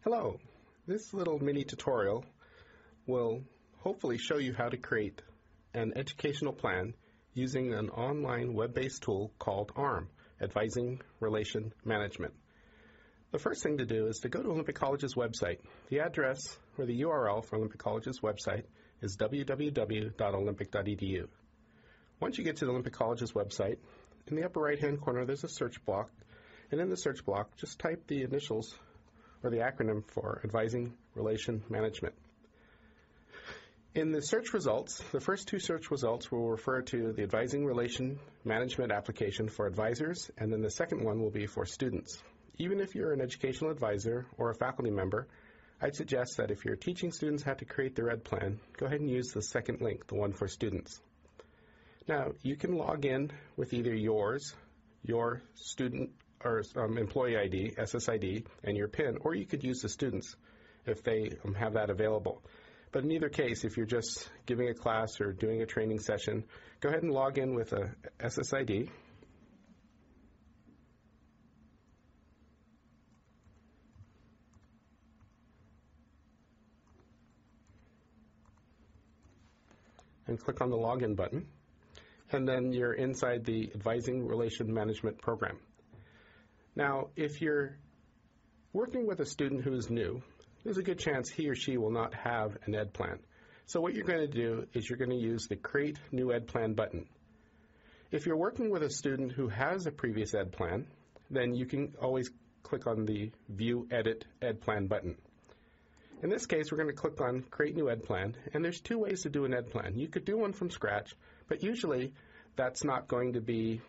Hello, this little mini tutorial will hopefully show you how to create an educational plan using an online web-based tool called ARM, Advising Relation Management. The first thing to do is to go to Olympic College's website. The address or the URL for Olympic College's website is www.olympic.edu. Once you get to the Olympic College's website, in the upper right-hand corner there's a search block, and in the search block just type the initials or the acronym for Advising Relation Management. In the search results, the first two search results will refer to the Advising Relation Management application for advisors, and then the second one will be for students. Even if you're an educational advisor or a faculty member, I'd suggest that if you're teaching students how to create their ed plan, go ahead and use the second link, the one for students. Now, you can log in with either your student or employee ID, SSID, and your PIN, or you could use the students if they have that available. But in either case, if you're just giving a class or doing a training session, go ahead and log in with a SSID. And click on the login button. And then you're inside the Advising Relation Management program. Now, if you're working with a student who is new, there's a good chance he or she will not have an ed plan. So what you're going to do is you're going to use the Create New Ed Plan button. If you're working with a student who has a previous ed plan, then you can always click on the View Edit Ed Plan button. In this case, we're going to click on Create New Ed Plan, and there's two ways to do an ed plan. You could do one from scratch, but usually that's not going to be,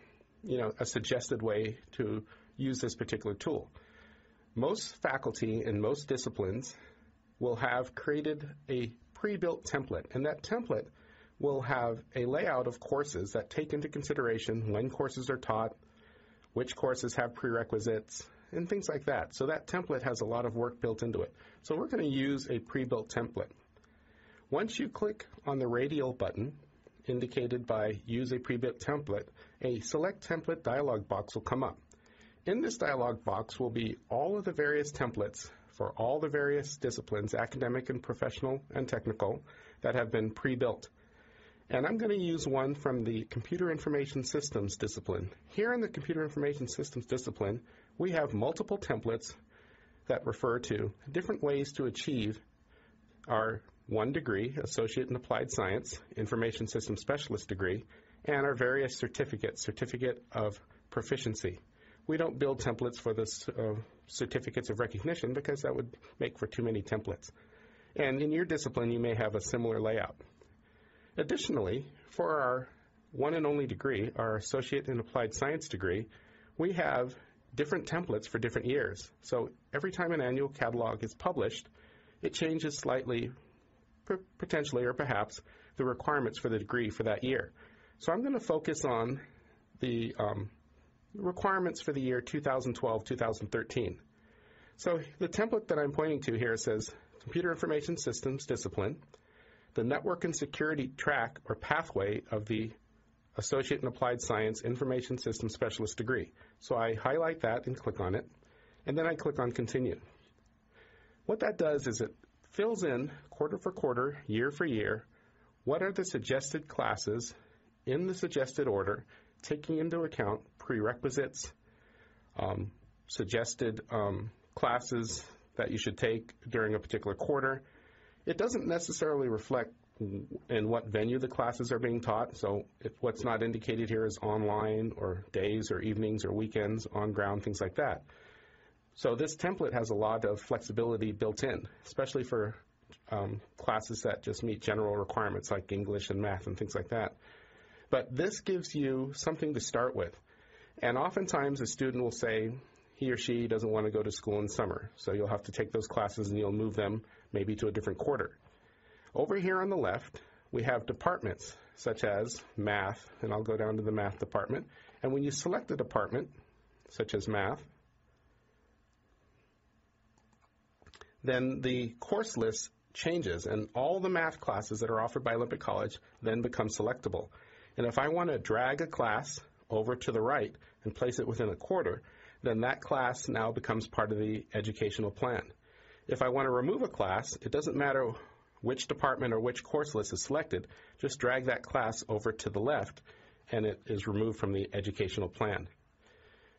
a suggested way to use this particular tool. Most faculty in most disciplines will have created a pre-built template, and that template will have a layout of courses that take into consideration when courses are taught, which courses have prerequisites, and things like that. So that template has a lot of work built into it. So we're going to use a pre-built template. Once you click on the radial button indicated by Use a Pre-Built Template, a Select Template dialog box will come up. In this dialog box will be all of the various templates for all the various disciplines, academic and professional and technical, that have been pre-built. And I'm going to use one from the Computer Information Systems discipline. Here in the Computer Information Systems discipline, we have multiple templates that refer to different ways to achieve our 1 degree, Associate in Applied Science, Information Systems Specialist degree, and our various certificates, Certificate of Proficiency. We don't build templates for the certificates of recognition because that would make for too many templates. And in your discipline, you may have a similar layout. Additionally, for our one and only degree, our Associate in Applied Science degree, we have different templates for different years. So every time an annual catalog is published, it changes slightly, potentially or perhaps, the requirements for the degree for that year. So I'm going to focus on the requirements for the year 2012-2013. So the template that I'm pointing to here says Computer Information Systems discipline, the Network and Security track or pathway of the Associate in Applied Science Information Systems Specialist degree. So I highlight that and click on it, and then I click on Continue. What that does is it fills in quarter for quarter, year for year, what are the suggested classes in the suggested order, taking into account prerequisites, suggested classes that you should take during a particular quarter. It doesn't necessarily reflect in what venue the classes are being taught. So if what's not indicated here is online or days or evenings or weekends, on ground, things like that. So this template has a lot of flexibility built in, especially for classes that just meet general requirements like English and math and things like that. But this gives you something to start with. And oftentimes a student will say he or she doesn't want to go to school in summer, so you'll have to take those classes and you'll move them maybe to a different quarter. Over here on the left, we have departments such as math, and I'll go down to the math department. And when you select a department, such as math, then the course list changes, and all the math classes that are offered by Olympic College then become selectable. And if I want to drag a class over to the right and place it within a quarter, then that class now becomes part of the educational plan. If I want to remove a class, it doesn't matter which department or which course list is selected, just drag that class over to the left and it is removed from the educational plan.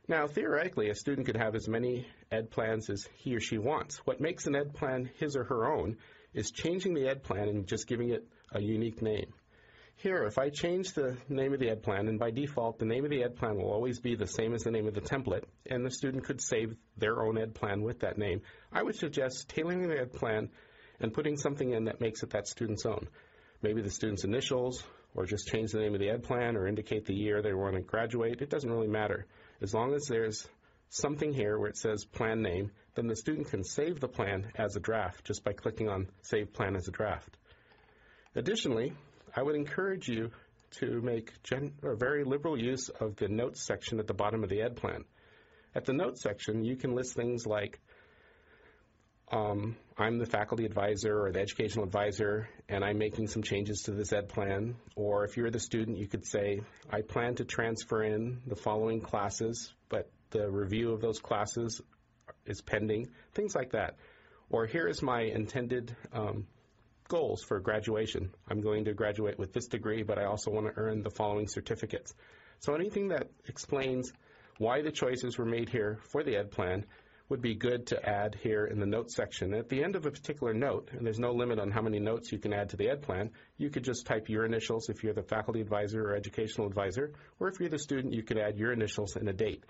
Now, theoretically, a student could have as many ed plans as he or she wants. What makes an ed plan his or her own is changing the ed plan and just giving it a unique name. Here, if I change the name of the ed plan, and by default, the name of the ed plan will always be the same as the name of the template, and the student could save their own ed plan with that name, I would suggest tailoring the ed plan and putting something in that makes it that student's own. Maybe the student's initials, or just change the name of the ed plan, or indicate the year they want to graduate. It doesn't really matter. As long as there's something here where it says plan name, then the student can save the plan as a draft just by clicking on Save Plan as a Draft. Additionally, I would encourage you to make very liberal use of the notes section at the bottom of the ed plan. At the notes section, you can list things like, I'm the faculty advisor or the educational advisor, and I'm making some changes to this ed plan. Or if you're the student, you could say, I plan to transfer in the following classes, but the review of those classes is pending, things like that. Or here is my intended goals for graduation. I'm going to graduate with this degree, but I also want to earn the following certificates. So anything that explains why the choices were made here for the ed plan would be good to add here in the notes section. At the end of a particular note, and there's no limit on how many notes you can add to the ed plan, you could just type your initials if you're the faculty advisor or educational advisor, or if you're the student, you could add your initials and a date.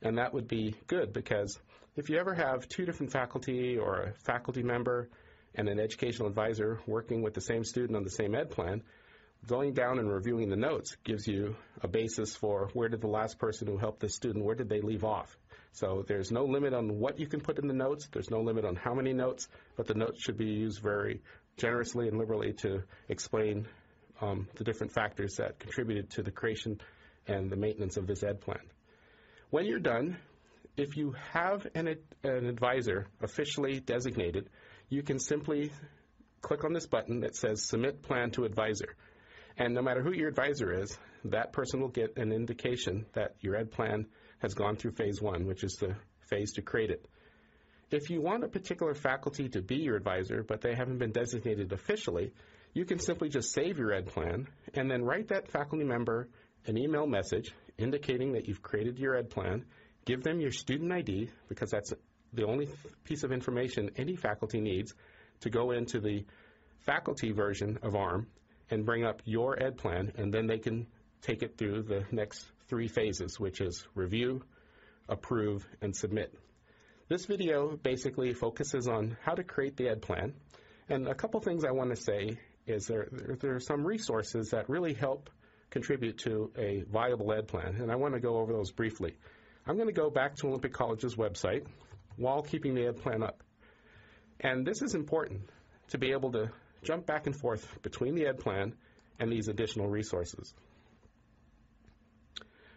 And that would be good, because if you ever have two different faculty or a faculty member and an educational advisor working with the same student on the same ed plan, going down and reviewing the notes gives you a basis for where did the last person who helped this student, where did they leave off? So there's no limit on what you can put in the notes. There's no limit on how many notes, but the notes should be used very generously and liberally to explain the different factors that contributed to the creation and the maintenance of this ed plan. When you're done, if you have an advisor officially designated, you can simply click on this button that says Submit Plan to Advisor. And no matter who your advisor is, that person will get an indication that your ed plan has gone through phase 1, which is the phase to create it. If you want a particular faculty to be your advisor, but they haven't been designated officially, you can simply just save your ed plan and then write that faculty member an email message indicating that you've created your ed plan, give them your student ID, because that's the only piece of information any faculty needs to go into the faculty version of ARM and bring up your ed plan, and then they can take it through the next 3 phases, which is review, approve, and submit. This video basically focuses on how to create the ed plan, and a couple things I want to say is there are some resources that really help contribute to a viable ed plan, and I want to go over those briefly. I'm going to go back to Olympic College's website while keeping the ed plan up. And this is important to be able to jump back and forth between the ed plan and these additional resources.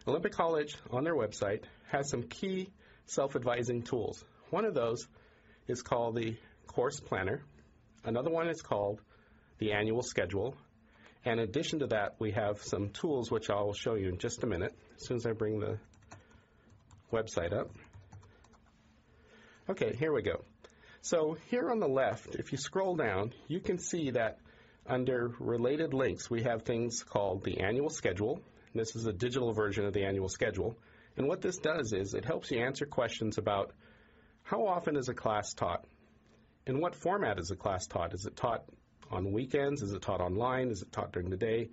Olympic College, on their website, has some key self-advising tools. One of those is called the Course Planner. Another one is called the Annual Schedule. And in addition to that, we have some tools which I'll show you in just a minute, as soon as I bring the website up. Okay, here we go. So here on the left, if you scroll down, you can see that under related links, we have things called the Annual Schedule. This is a digital version of the Annual Schedule. And what this does is it helps you answer questions about how often is a class taught? In what format is a class taught? Is it taught on weekends? Is it taught online? Is it taught during the day?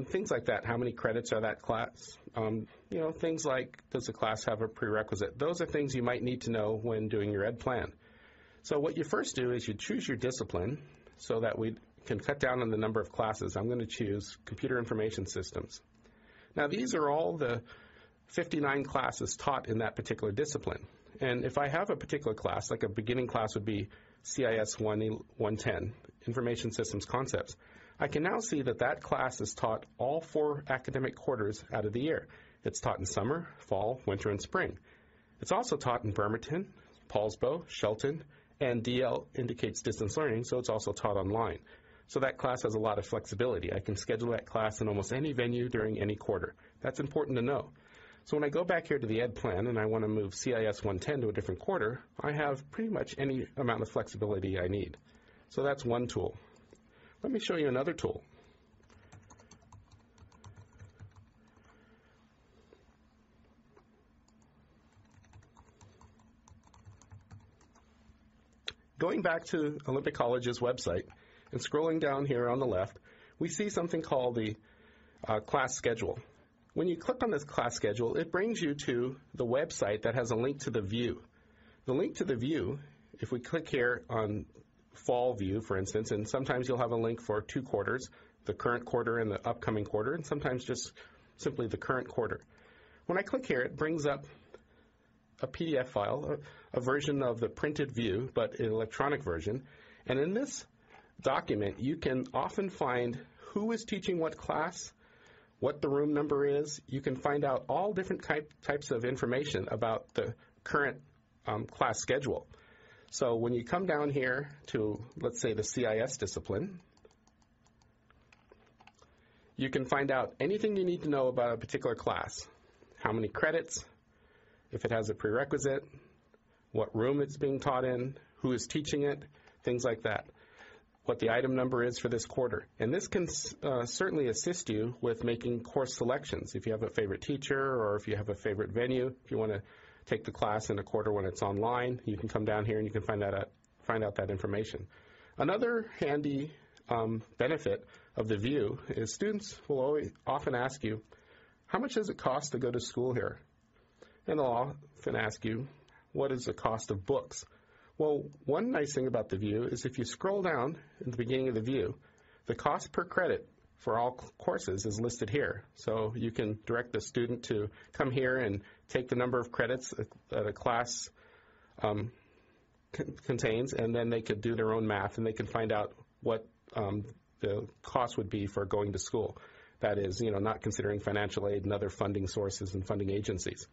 Things like that. How many credits are that class? Things like, does the class have a prerequisite? Those are things you might need to know when doing your ed plan. So what you first do is you choose your discipline so that we can cut down on the number of classes. I'm going to choose Computer Information Systems. Now, these are all the 59 classes taught in that particular discipline. And if I have a particular class, like a beginning class would be CIS 110, Information Systems Concepts, I can now see that that class is taught all 4 academic quarters out of the year. It's taught in summer, fall, winter, and spring. It's also taught in Bremerton, Paulsbo, Shelton, and DL indicates distance learning, so it's also taught online. So that class has a lot of flexibility. I can schedule that class in almost any venue during any quarter. That's important to know. So when I go back here to the Ed Plan and I want to move CIS 110 to a different quarter, I have pretty much any amount of flexibility I need. So that's one tool. Let me show you another tool. Going back to Olympic College's website and scrolling down here on the left, we see something called the class schedule. When you click on this class schedule, it brings you to the website that has a link to the view. The link to the view, if we click here on fall view, for instance, and sometimes you'll have a link for 2 quarters, the current quarter and the upcoming quarter, and sometimes just simply the current quarter. When I click here, it brings up a PDF file, a version of the printed view, but an electronic version. And in this document, you can often find who is teaching what class, what the room number is. You can find out all different types of information about the current class schedule. So when you come down here to, let's say, the CIS discipline, you can find out anything you need to know about a particular class. How many credits, if it has a prerequisite, what room it's being taught in, who is teaching it, things like that. What the item number is for this quarter. And this can certainly assist you with making course selections. If you have a favorite teacher or if you have a favorite venue, if you want to take the class in a quarter when it's online, you can come down here and you can find out that information. Another handy benefit of the view is students will often ask you, how much does it cost to go to school here? And they'll often ask you, what is the cost of books? Well, one nice thing about the view is if you scroll down at the beginning of the view, the cost per credit for all courses is listed here. So you can direct the student to come here and take the number of credits that a class contains, and then they could do their own math and they can find out what the cost would be for going to school. That is, not considering financial aid and other funding sources and funding agencies.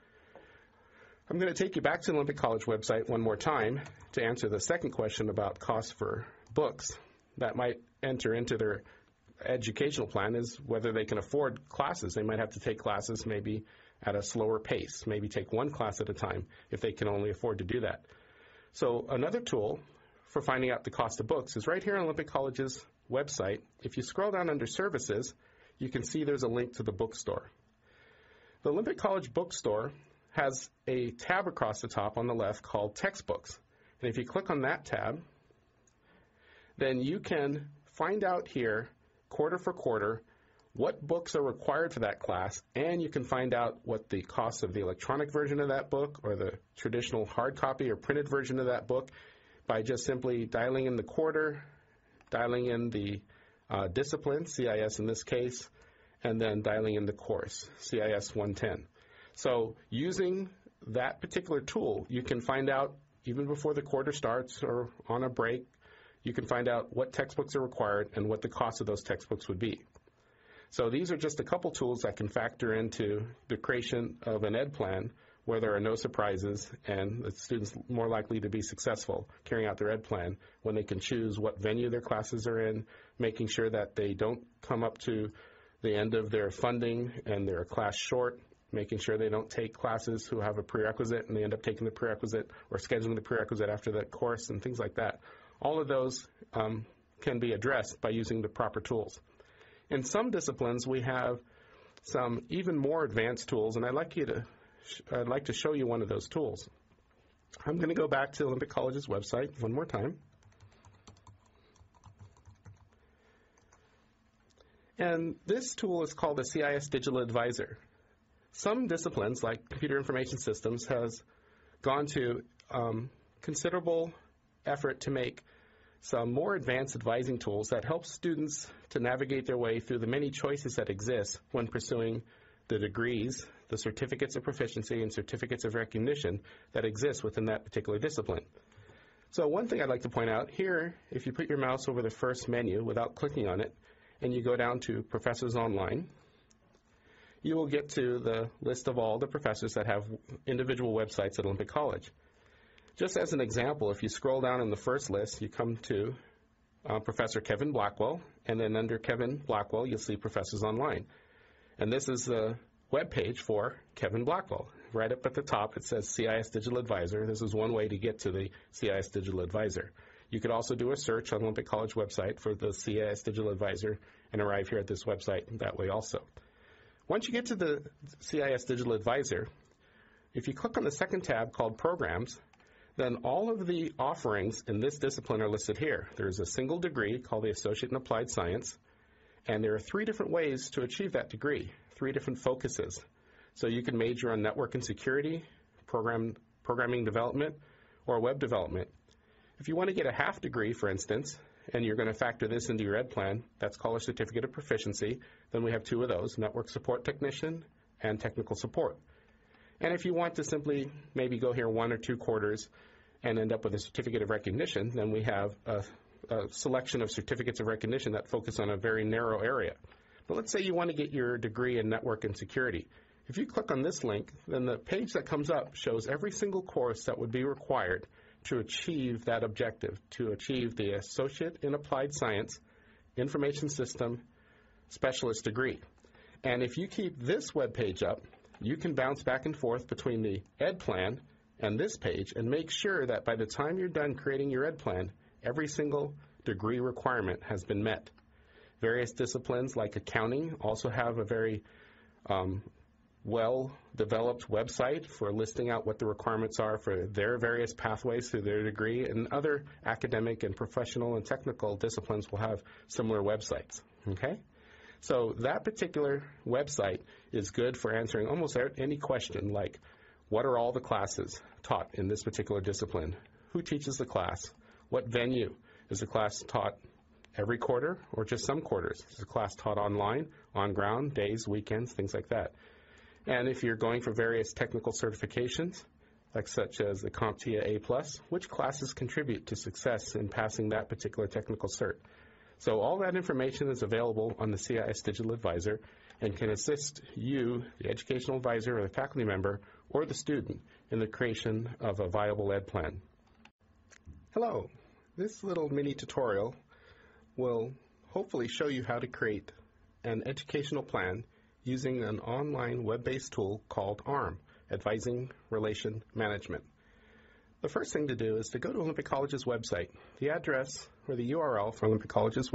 I'm going to take you back to the Olympic College website one more time to answer the second question about cost for books. That might enter into their educational plan is whether they can afford classes. They might have to take classes maybe at a slower pace, maybe take one class at a time if they can only afford to do that. So another tool for finding out the cost of books is right here on Olympic College's website. If you scroll down under Services, you can see there's a link to the bookstore. The Olympic College bookstore has a tab across the top on the left called Textbooks. And if you click on that tab, then you can find out here, quarter for quarter, what books are required for that class, and you can find out what the cost of the electronic version of that book or the traditional hard copy or printed version of that book by just simply dialing in the quarter, dialing in the discipline, CIS in this case, and then dialing in the course, CIS 110. So using that particular tool, you can find out, even before the quarter starts or on a break, you can find out what textbooks are required and what the cost of those textbooks would be. So these are just a couple tools that can factor into the creation of an ed plan where there are no surprises and the students more likely to be successful carrying out their ed plan when they can choose what venue their classes are in, making sure that they don't come up to the end of their funding and they're a class short, making sure they don't take classes who have a prerequisite and they end up taking the prerequisite or scheduling the prerequisite after that course and things like that. All of those can be addressed by using the proper tools. In some disciplines, we have some even more advanced tools, and I'd like to show you one of those tools. I'm going to go back to Olympic College's website one more time. And this tool is called the CIS Digital Advisor. Some disciplines, like computer information systems, has gone to considerable effort to make some more advanced advising tools that help students to navigate their way through the many choices that exist when pursuing the degrees, the certificates of proficiency, and certificates of recognition that exist within that particular discipline. So one thing I'd like to point out here, if you put your mouse over the first menu without clicking on it, and you go down to Professors Online, you will get to the list of all the professors that have individual websites at Olympic College. Just as an example, if you scroll down in the first list, you come to Professor Kevin Blackwell, and then under Kevin Blackwell, you'll see Professors Online. And this is webpage for Kevin Blackwell. Right up at the top, it says CIS Digital Advisor. This is one way to get to the CIS Digital Advisor. You could also do a search on Olympic College website for the CIS Digital Advisor and arrive here at this website that way also. Once you get to the CIS Digital Advisor, if you click on the second tab called Programs, then all of the offerings in this discipline are listed here. There's a single degree called the Associate in Applied Science, and there are 3 different ways to achieve that degree, 3 different focuses. So you can major on network and security, programming development, or web development. If you want to get a half degree, for instance, and you're going to factor this into your ed plan, that's called a Certificate of Proficiency. Then we have 2 of those, Network Support Technician and Technical Support. And if you want to simply maybe go here 1 or 2 quarters and end up with a Certificate of Recognition, then we have a selection of certificates of recognition that focus on a very narrow area. But let's say you want to get your degree in network and security. If you click on this link, then the page that comes up shows every single course that would be required to achieve that objective, to achieve the Associate in Applied Science Information System Specialist degree. And if you keep this web page up, you can bounce back and forth between the ed plan and this page and make sure that by the time you're done creating your ed plan, every single degree requirement has been met. Various disciplines like accounting also have a very well-developed website for listing out what the requirements are for their various pathways through their degree, and other academic and professional and technical disciplines will have similar websites. Okay? So that particular website is good for answering almost any question, like what are all the classes taught in this particular discipline? Who teaches the class? What venue? Is the class taught every quarter or just some quarters? Is the class taught online, on ground, days, weekends, things like that? And if you're going for various technical certifications, like such as the CompTIA A+, which classes contribute to success in passing that particular technical cert? So all that information is available on the CIS Digital Advisor and can assist you, the educational advisor or the faculty member, or the student in the creation of a viable ed plan. Hello. This little mini tutorial will hopefully show you how to create an educational plan using an online web-based tool called ARM, Advising Relation Management. The first thing to do is to go to Olympic College's website. The address or the URL for Olympic College's